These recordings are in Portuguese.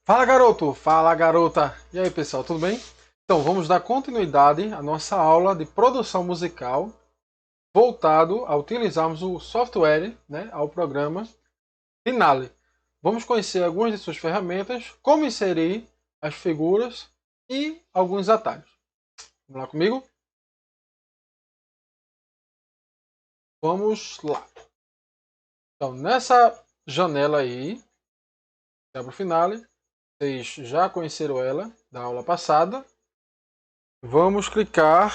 Fala garoto, fala garota. E aí pessoal, tudo bem? Então vamos dar continuidade à nossa aula de produção musical voltado a utilizarmos o software, ao programa Finale. Vamos conhecer algumas de suas ferramentas, como inserir as figuras e alguns atalhos. Vamos lá comigo? Vamos lá. Então nessa janela aí, abre o Finale, vocês já conheceram ela da aula passada. Vamos clicar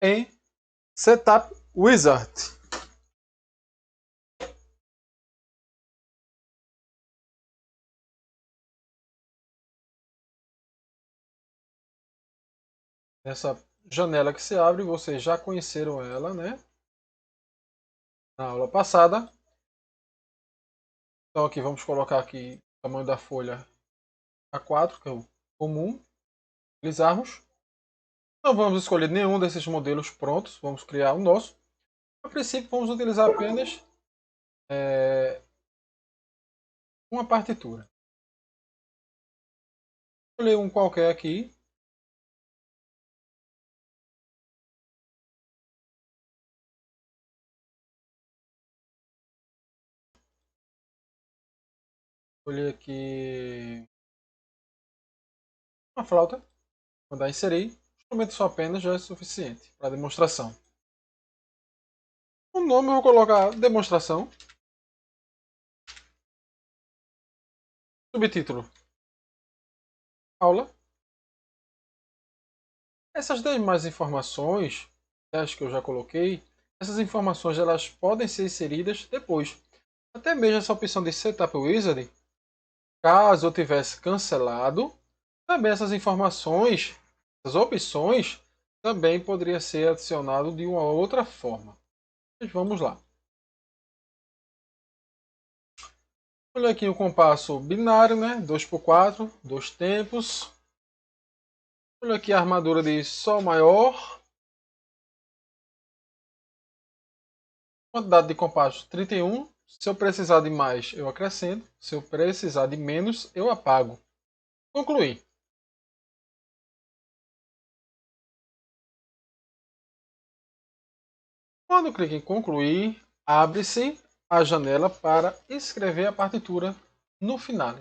em Setup Wizard. Essa janela que se abre, vocês já conheceram ela, né? Na aula passada. Então aqui vamos colocar aqui o tamanho da folha A4, que é o comum utilizarmos. Não vamos escolher nenhum desses modelos prontos, vamos criar o nosso. A princípio vamos utilizar apenas uma partitura. Vou escolher um qualquer aqui. Escolher aqui uma flauta. Vou dar inserir. O instrumento só apenas já é suficiente para demonstração. O nome eu vou colocar demonstração. Subtítulo: aula. Essas demais informações, as que eu já coloquei, essas informações elas podem ser inseridas depois. Até mesmo essa opção de Setup Wizard, caso eu tivesse cancelado, também essas informações, essas opções, também poderia ser adicionado de uma outra forma. Mas vamos lá. Olha aqui o compasso binário, né? 2x4, 2 tempos. Olha aqui a armadura de Sol maior. Quantidade de compasso 31. Se eu precisar de mais, eu acrescento. Se eu precisar de menos, eu apago. Concluir. Quando clico em concluir, abre-se a janela para escrever a partitura no final.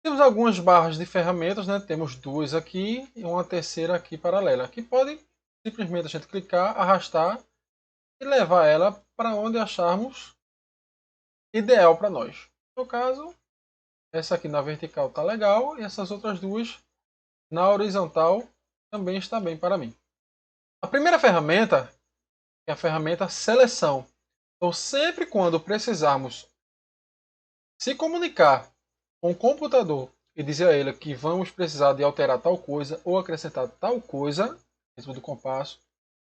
Temos algumas barras de ferramentas, né? Temos duas aqui e uma terceira aqui paralela, que pode simplesmente a gente clicar, arrastar e levar ela para onde acharmos ideal para nós. No caso, essa aqui na vertical está legal e essas outras duas na horizontal também está bem para mim. A primeira ferramenta é a ferramenta seleção. Então, sempre quando precisarmos se comunicar com o computador e dizer a ele que vamos precisar de alterar tal coisa ou acrescentar tal coisa dentro do compasso,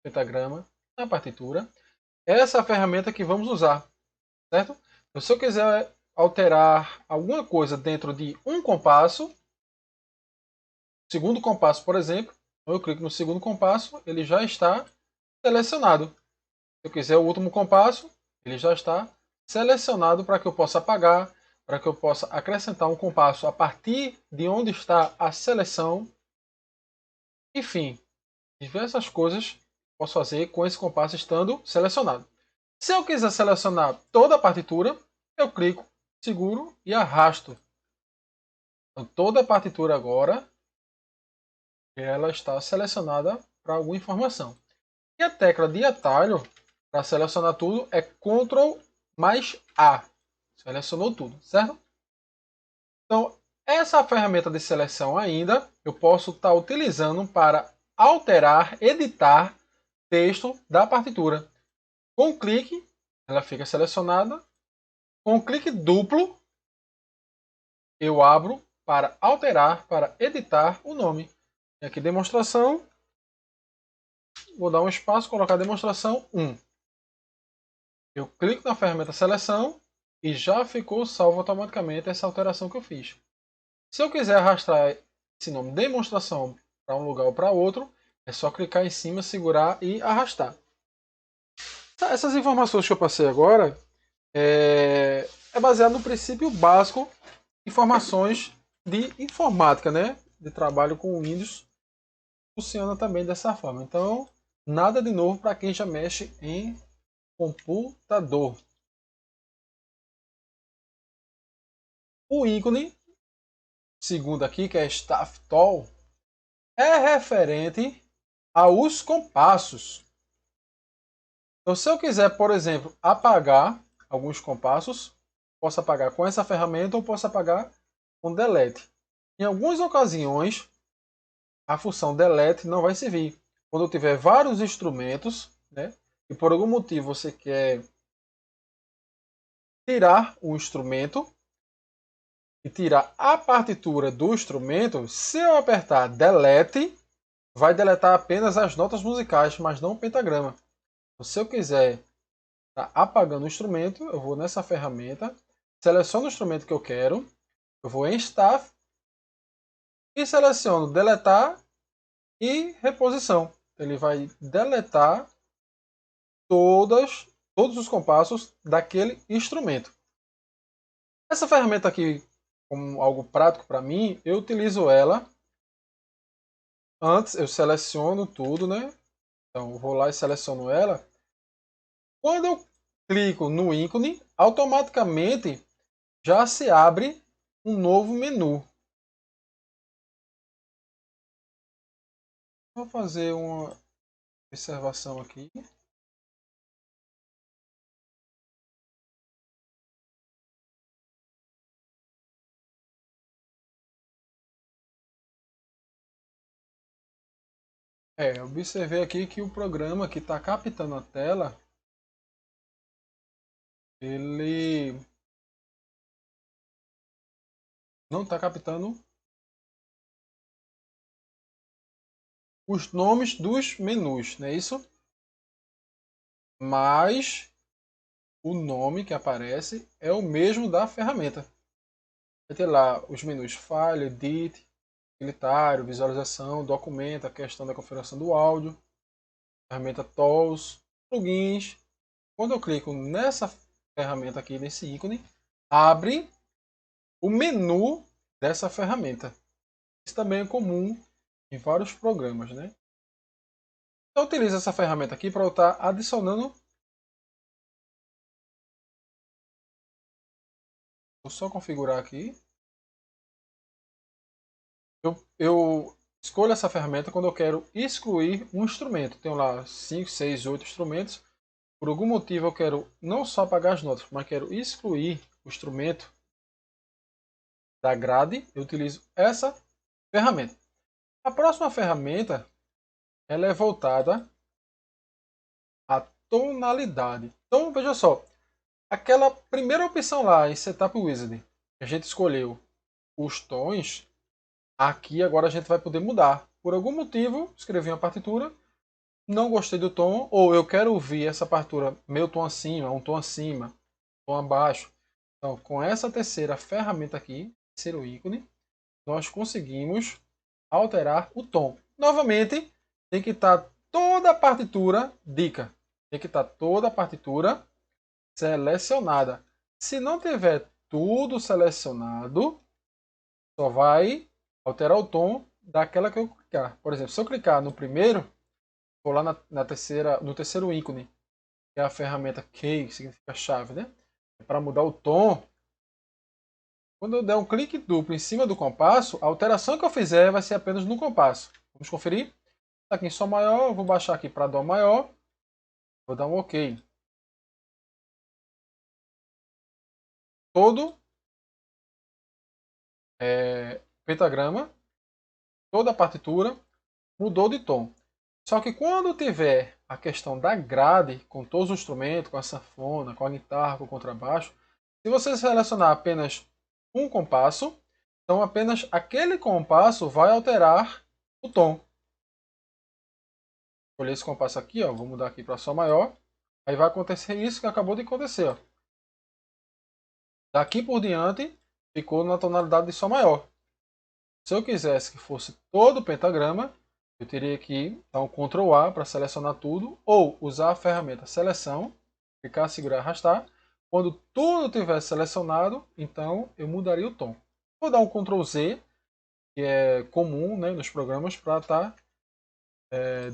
pentagrama, na partitura, essa é a ferramenta que vamos usar, certo? Então, se eu quiser alterar alguma coisa dentro de um compasso, segundo compasso, por exemplo, eu clico no segundo compasso, ele já está selecionado. Se eu quiser o último compasso, ele já está selecionado para que eu possa apagar, para que eu possa acrescentar um compasso a partir de onde está a seleção. Enfim, diversas coisas posso fazer com esse compasso estando selecionado. Se eu quiser selecionar toda a partitura, eu clico, seguro e arrasto. Então, toda a partitura agora ela está selecionada para alguma informação. E a tecla de atalho para selecionar tudo é Ctrl mais A. Selecionou tudo, certo? Então, essa ferramenta de seleção ainda eu posso estar utilizando para alterar, editar texto da partitura. Com clique, ela fica selecionada. Com clique duplo, eu abro para alterar, para editar o nome. E aqui demonstração. Vou dar um espaço, colocar demonstração 1. Eu clico na ferramenta seleção e já ficou salvo automaticamente essa alteração que eu fiz. Se eu quiser arrastar esse nome demonstração para um lugar ou para outro, é só clicar em cima, segurar e arrastar. Essas informações que eu passei agora é baseado no princípio básico de informações de informática, né? De trabalho com Windows, funciona também dessa forma. Então, nada de novo para quem já mexe em computador. O ícone, segundo aqui, que é Staff Tool, é referente aos compassos. Então, se eu quiser, por exemplo, apagar alguns compassos, posso apagar com essa ferramenta ou posso apagar com delete. Em algumas ocasiões, a função delete não vai servir. Quando eu tiver vários instrumentos, né, e por algum motivo você quer tirar o instrumento e tirar a partitura do instrumento, se eu apertar delete, vai deletar apenas as notas musicais, mas não o pentagrama. Então, se eu quiser estar apagando o instrumento, eu vou nessa ferramenta, seleciono o instrumento que eu quero, eu vou em Staff e seleciono deletar e reposição. Ele vai deletar todos os compassos daquele instrumento. Essa ferramenta aqui, como algo prático para mim, eu utilizo ela. Antes eu seleciono tudo, né? Então eu vou lá e seleciono ela. Quando eu clico no ícone, automaticamente já se abre um novo menu. Vou fazer uma observação aqui. Observei aqui que o programa que está captando a tela, ele não está captando os nomes dos menus, não é isso? Mas o nome que aparece é o mesmo da ferramenta. Vai ter lá os menus File, Edit, Utilitário, Visualização, Documento, a questão da configuração do áudio, ferramenta Tools, Plugins. Quando eu clico nessa ferramenta aqui, nesse ícone, abre o menu dessa ferramenta. Isso também é comum em vários programas, né? Eu utilizo essa ferramenta aqui para eu estar adicionando. Vou só configurar aqui. Eu escolho essa ferramenta quando eu quero excluir um instrumento. Tenho lá 5, 6, 8 instrumentos. Por algum motivo eu quero não só apagar as notas, mas quero excluir o instrumento da grade. Eu utilizo essa ferramenta. A próxima ferramenta ela é voltada à tonalidade. Então veja só, aquela primeira opção lá em Setup Wizard, a gente escolheu os tons. Aqui agora a gente vai poder mudar. Por algum motivo, escrevi uma partitura, não gostei do tom, ou eu quero ouvir essa partitura meio tom acima, um tom abaixo. Então, com essa terceira ferramenta aqui, terceiro ícone, nós conseguimos alterar o tom. Novamente, tem que estar toda a partitura, dica, tem que estar toda a partitura selecionada. Se não tiver tudo selecionado, só vai alterar o tom daquela que eu clicar. Por exemplo, se eu clicar no primeiro, vou lá no terceiro ícone, que é a ferramenta Key, que significa chave, né? Para mudar o tom, quando eu der um clique duplo em cima do compasso, a alteração que eu fizer vai ser apenas no compasso. Vamos conferir? Está aqui em Sol maior, eu vou baixar aqui para Dó maior, vou dar um OK. Todo pentagrama, toda a partitura mudou de tom. Só que quando tiver a questão da grade, com todos os instrumentos, com a sanfona, com a guitarra, com o contrabaixo, se você selecionar apenas um compasso, então apenas aquele compasso vai alterar o tom. Escolher esse compasso aqui, ó, vou mudar aqui para Sol maior, aí vai acontecer isso que acabou de acontecer. Ó. Daqui por diante, ficou na tonalidade de Sol maior. Se eu quisesse que fosse todo o pentagrama, eu teria que dar um Ctrl A para selecionar tudo, ou usar a ferramenta seleção, clicar, segurar, arrastar, Quando tudo tiver selecionado, então eu mudaria o tom. Vou dar um Ctrl Z, que é comum, né, nos programas, para estar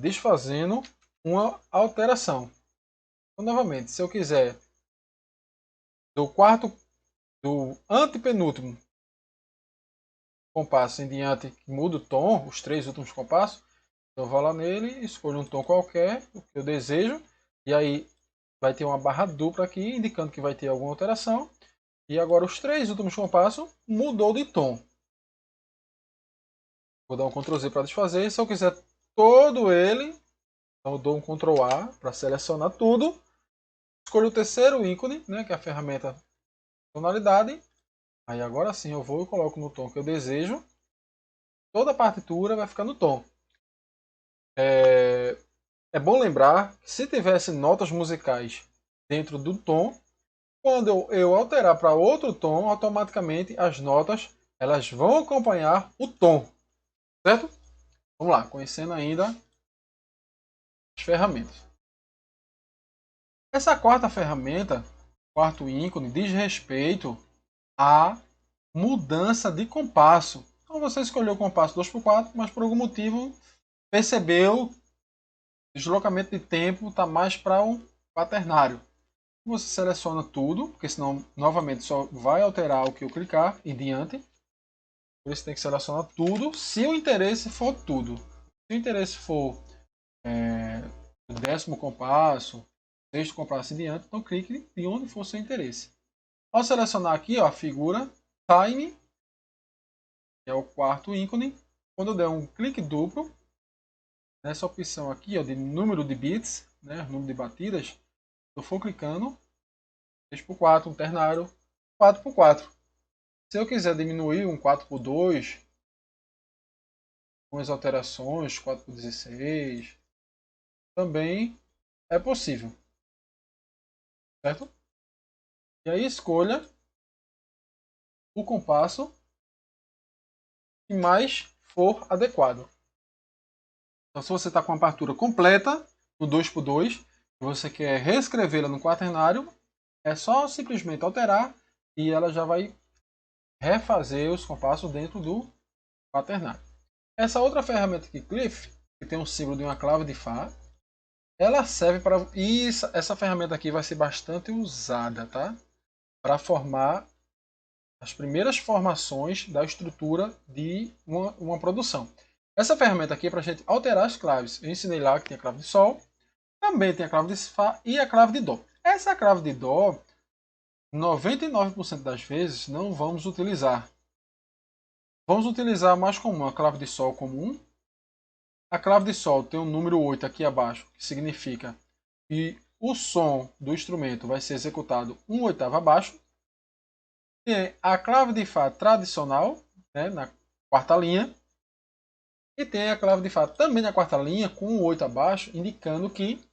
desfazendo uma alteração. Então, novamente, se eu quiser do antepenúltimo compasso em diante, que muda o tom, os 3 últimos compassos, eu vou lá nele, escolho um tom qualquer, o que eu desejo, e aí vai ter uma barra dupla aqui, indicando que vai ter alguma alteração. E agora os 3 últimos compassos mudou de tom. Vou dar um Ctrl Z para desfazer. Se eu quiser todo ele, então eu dou um Ctrl A para selecionar tudo. Escolho o terceiro ícone, né, que é a ferramenta tonalidade. Aí agora sim eu vou e coloco no tom que eu desejo. Toda a partitura vai ficar no tom. É bom lembrar que se tivesse notas musicais dentro do tom, quando eu alterar para outro tom, automaticamente as notas elas vão acompanhar o tom, certo? Vamos lá, conhecendo ainda as ferramentas. Essa quarta ferramenta, quarto ícone, diz respeito à mudança de compasso. Então você escolheu o compasso 2x4, mas por algum motivo percebeu que o deslocamento de tempo está mais para um quaternário. Você seleciona tudo, porque senão novamente só vai alterar o que eu clicar em diante. Por isso tem que selecionar tudo, se o interesse for tudo. Se o interesse for o 10º compasso, 6º compasso em diante, então clique de onde for seu interesse. Ao selecionar aqui ó, a figura Time, que é o quarto ícone, quando eu der um clique duplo, nessa opção aqui ó, de número de bits, né, número de batidas, eu for clicando, 3x4, um ternário, 4x4. Se eu quiser diminuir um 4x2, com as alterações, 4x16, também é possível, certo? E aí escolha o compasso que mais for adequado. Então, se você está com a partitura completa no 2x2 e você quer reescrevê-la no quaternário, é só simplesmente alterar e ela já vai refazer os compassos dentro do quaternário. Essa outra ferramenta aqui, Cliff, que tem um símbolo de uma clave de Fá, ela serve para... essa ferramenta aqui vai ser bastante usada, tá? Para formar as primeiras formações da estrutura de uma produção. Essa ferramenta aqui é para a gente alterar as claves. Eu ensinei lá que tem a clave de Sol, também tem a clave de Fá e a clave de Dó. Essa clave de Dó, 99% das vezes não vamos utilizar. Vamos utilizar a mais comum, a clave de Sol comum. A clave de Sol tem o número 8 aqui abaixo, que significa que o som do instrumento vai ser executado 1/8 abaixo. Tem a clave de Fá tradicional, né, na quarta linha. E tem a clave de Fá também na quarta linha, com um 8 abaixo, indicando que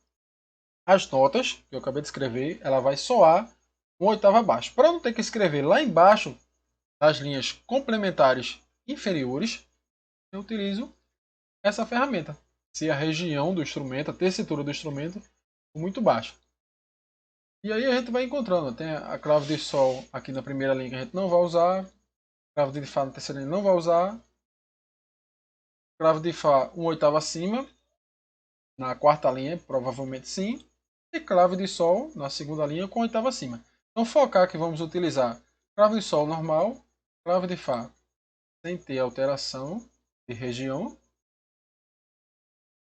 as notas que eu acabei de escrever, ela vai soar 1/8 abaixo. Para não ter que escrever lá embaixo, nas linhas complementares inferiores, eu utilizo essa ferramenta. Se a região do instrumento, a tessitura do instrumento, for muito baixa. E aí a gente vai encontrando. Tem a clave de Sol aqui na primeira linha que a gente não vai usar. Clave de Fá na terceira linha não vai usar. Clave de Fá 1/8 acima. Na quarta linha, provavelmente sim. E clave de Sol na segunda linha com 1/8 acima. Então focar que vamos utilizar clave de Sol normal, clave de Fá sem ter alteração de região,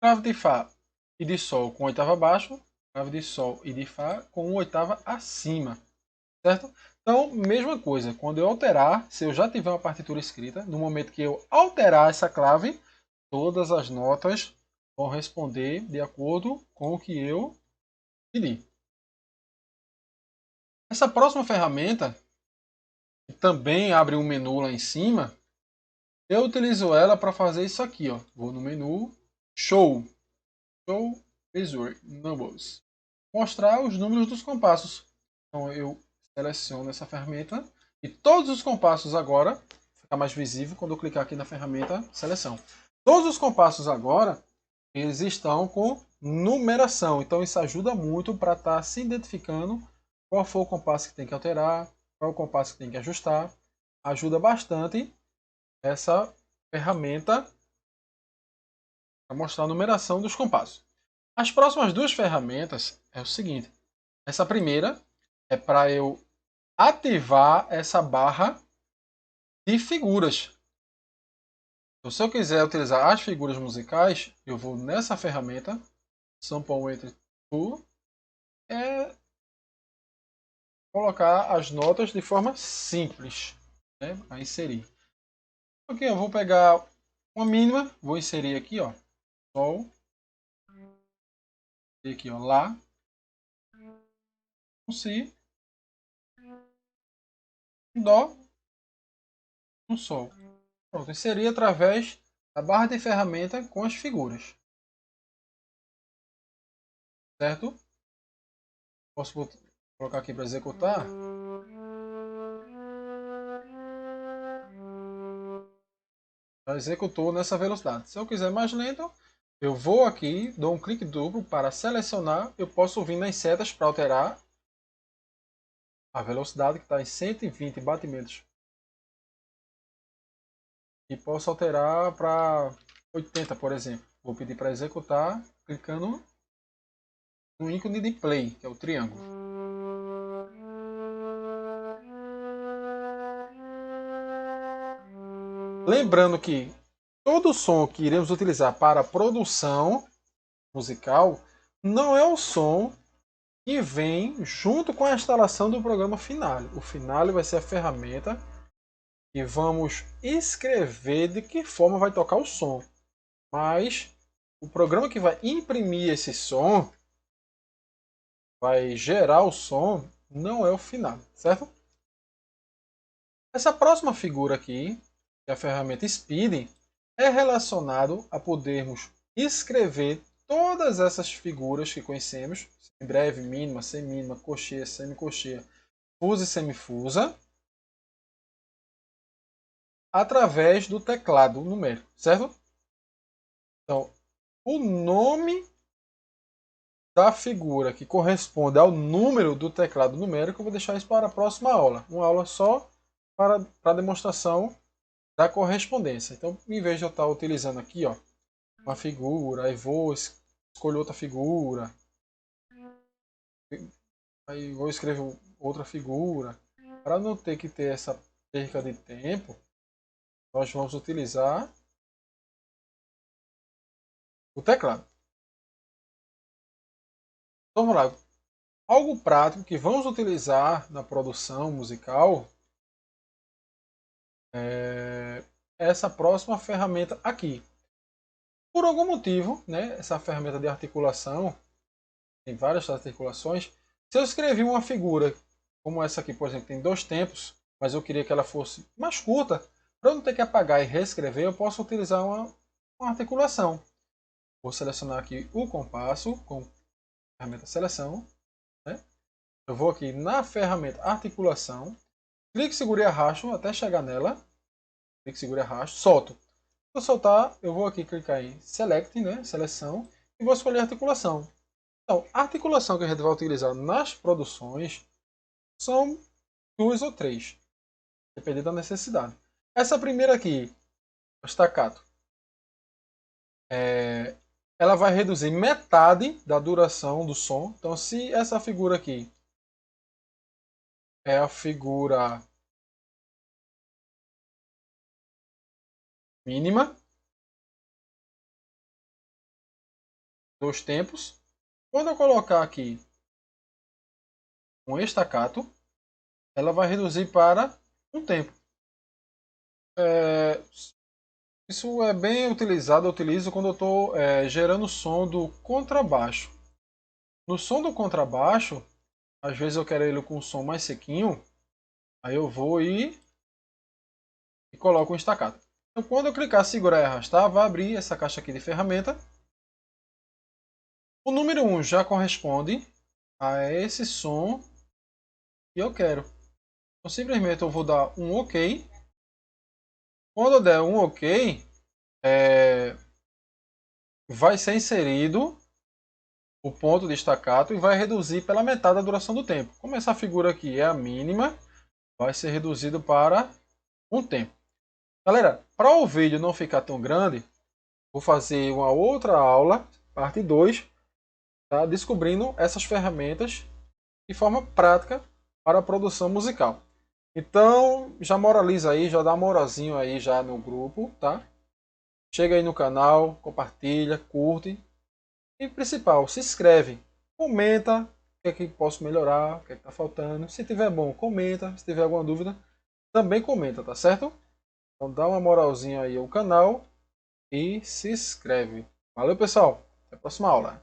clave de Fá e de Sol com 1/8 abaixo, clave de Sol e de Fá com 1/8 acima, certo? Então, mesma coisa, quando eu alterar, se eu já tiver uma partitura escrita, no momento que eu alterar essa clave, todas as notas vão responder de acordo com o que eu pedi. Essa próxima ferramenta, que também abre um menu lá em cima, eu utilizo ela para fazer isso aqui, ó. Vou no menu Show, Show Measure Numbers, mostrar os números dos compassos. Então eu seleciono essa ferramenta e todos os compassos agora fica mais visível quando eu clicar aqui na ferramenta Seleção. Todos os compassos agora eles estão com numeração, então isso ajuda muito para estar se identificando qual for o compasso que tem que alterar, qual é o compasso que tem que ajustar. Ajuda bastante essa ferramenta para mostrar a numeração dos compassos. As próximas duas ferramentas é o seguinte. Essa primeira é para eu ativar essa barra de figuras. Então, se eu quiser utilizar as figuras musicais, eu vou nessa ferramenta, Sample Entry Tool, colocar as notas de forma simples, né, a inserir. Ok, eu vou pegar uma mínima, vou inserir aqui, ó, Sol, e aqui, ó, Lá, um Si, um Dó, um Sol. Pronto, inserir através da barra de ferramenta com as figuras. Certo? Posso colocar aqui para executar. Já executou nessa velocidade. Se eu quiser mais lento, eu vou aqui, dou um clique duplo para selecionar. Eu posso vir nas setas para alterar a velocidade, que está em 120 batimentos. E posso alterar para 80, por exemplo. Vou pedir para executar, clicando no ícone de play, que é o triângulo. Lembrando que todo som que iremos utilizar para produção musical não é o som que vem junto com a instalação do programa Finale. O Finale vai ser a ferramenta que vamos escrever de que forma vai tocar o som. Mas o programa que vai imprimir esse som, vai gerar o som, não é o Finale, certo? Essa próxima figura aqui, que é a ferramenta Speed, é relacionado a podermos escrever todas essas figuras que conhecemos, breve, mínima, semínima, cocheia, semicocheia, fusa e semifusa, através do teclado numérico, certo? Então, o nome da figura que corresponde ao número do teclado numérico, eu vou deixar isso para a próxima aula. Uma aula só para a demonstração da correspondência. Então, em vez de eu estar utilizando aqui, ó, uma figura, aí vou escolher outra figura, aí vou escrever outra figura, para não ter que ter essa perca de tempo, nós vamos utilizar o teclado. Então, vamos lá. Algo prático que vamos utilizar na produção musical é essa próxima ferramenta aqui. Por algum motivo, né, essa ferramenta de articulação, tem várias articulações. Se eu escrevi uma figura como essa aqui, por exemplo, tem 2 tempos, mas eu queria que ela fosse mais curta, para eu não ter que apagar e reescrever, eu posso utilizar uma articulação. Vou selecionar aqui o compasso com a ferramenta seleção. Né? Eu vou aqui na ferramenta articulação, clique, seguro e arrasto até chegar nela. Clique, seguro e arrasto, solto. Se eu soltar, eu vou aqui clicar em Select, né? Seleção, e vou escolher articulação. Então, a articulação que a gente vai utilizar nas produções são 2 ou 3, dependendo da necessidade. Essa primeira aqui, o staccato, ela vai reduzir metade da duração do som. Então, se essa figura aqui é a figura mínima, 2 tempos, quando eu colocar aqui um staccato, ela vai reduzir para 1 tempo. Isso é bem utilizado, eu utilizo quando eu estou gerando o som do contrabaixo. No som do contrabaixo, às vezes eu quero ele com um som mais sequinho, aí eu vou e coloco um staccato. Então, quando eu clicar, segurar e arrastar, vai abrir essa caixa aqui de ferramenta. O número 1 já corresponde a esse som que eu quero. Então, simplesmente eu vou dar um OK. Quando eu der um OK, vai ser inserido o ponto de staccato e vai reduzir pela metade a duração do tempo. Como essa figura aqui é a mínima, vai ser reduzido para um tempo. Galera, para o vídeo não ficar tão grande, vou fazer uma outra aula, parte 2, tá? Descobrindo essas ferramentas de forma prática para a produção musical. Então, já moraliza aí, já dá uma moralzinho aí já no grupo, tá? Chega aí no canal, compartilha, curte e principal, se inscreve, comenta o que é que posso melhorar, o que é que tá faltando. Se tiver bom, comenta, se tiver alguma dúvida, também comenta, tá certo? Então dá uma moralzinha aí ao canal e se inscreve. Valeu, pessoal. Até a próxima aula.